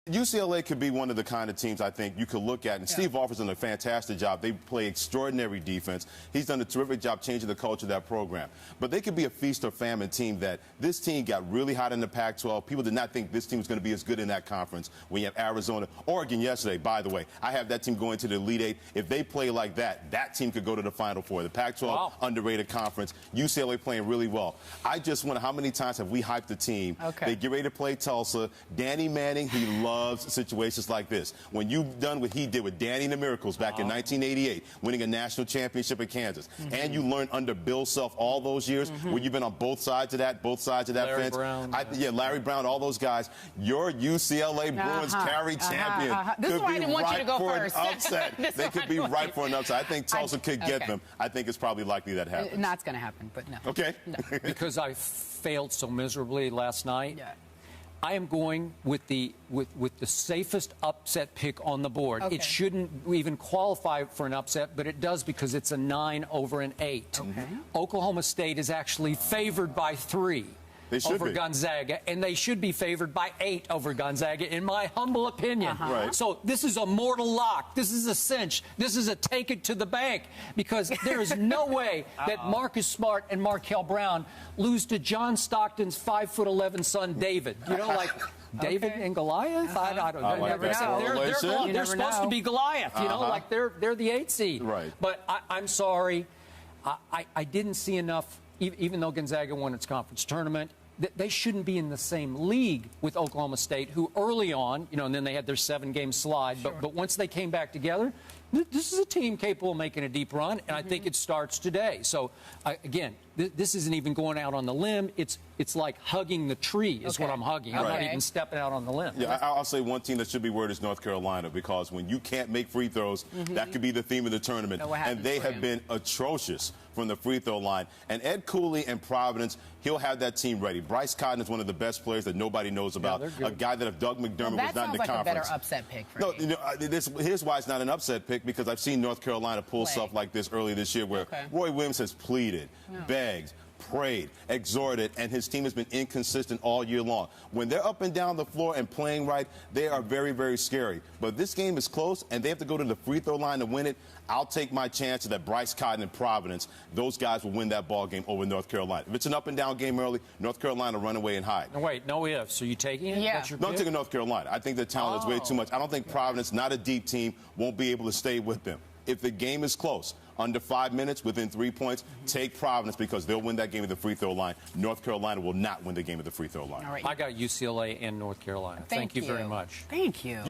UCLA could be one of the kind of teams I think you could look at, and Steve Alford's done a fantastic job. They play extraordinary defense. He's done a terrific job changing the culture of that program. But they could be a feast or famine team that this team got really hot in the Pac-12. People did not think this team was going to be as good in that conference. When you have Arizona, Oregon yesterday, by the way, I have that team going to the Elite Eight. If they play like that, that team could go to the Final Four. The Pac-12, underrated conference. UCLA playing really well. I just wonder how many times have we hyped the team. They get ready to play Tulsa. Danny Manning, he loves situations like this. When you've done what he did with Danny and the Miracles back in 1988, winning a national championship in Kansas, and you learned under Bill Self all those years, when you've been on both sides of that Larry fence. Brown, Larry Brown, all those guys. Your UCLA Bruins carry champion This is could why I be didn't want you to ripe go for an first. upset. They could be ripe for an upset. I think Tulsa could get them. I think it's probably likely that happens. Not going to happen, but no. Okay. No. Because I failed so miserably last night. I am going with the safest upset pick on the board. It shouldn't even qualify for an upset, but it does because it's a 9 over an 8. Oklahoma State is actually favored by 3 over Gonzaga, and they should be favored by 8 over Gonzaga, in my humble opinion. So this is a mortal lock. This is a cinch. This is a take it to the bank, because there is no way that Marcus Smart and Markel Brown lose to John Stockton's 5'11" son, David. You know, like David and Goliath? I don't know. They're supposed to be Goliath, you know, like they're the 8 seed. But I'm sorry. I didn't see enough. Even though Gonzaga won its conference tournament, they shouldn't be in the same league with Oklahoma State, who early on, you know, and then they had their 7-game slide. But once they came back together, this is a team capable of making a deep run, and I think it starts today. So, again, this isn't even going out on the limb. It's like hugging the tree is what I'm hugging. I'm not even stepping out on the limb. Yeah, I'll say one team that should be worried is North Carolina, because when you can't make free throws, that could be the theme of the tournament. And they have been atrocious from the free throw line. And Ed Cooley and Providence, he'll have that team ready. Bryce Cotton is one of the best players that nobody knows about. A guy that if Doug McDermott was not in the conference. That sounds like a better upset pick for me. You know, here's why it's not an upset pick, because I've seen North Carolina pull stuff like this earlier this year, where Roy Williams has pleaded, begged, prayed, exhorted, and his team has been inconsistent all year long. When they're up and down the floor and playing right, they are very, very scary. But this game is close, and they have to go to the free throw line to win it. I'll take my chances that Bryce Cotton and Providence, those guys will win that ball game over North Carolina. If it's an up and down game early, North Carolina run away and hide. No, wait, no ifs. Are you taking it? Yeah. No, I'm taking North Carolina. I think the talent is way too much. I don't think Providence, not a deep team, won't be able to stay with them. If the game is close, under 5 minutes, within 3 points, take Providence, because they'll win that game at the free throw line. North Carolina will not win the game at the free throw line. I got UCLA and North Carolina. Thank you very much. Thank you.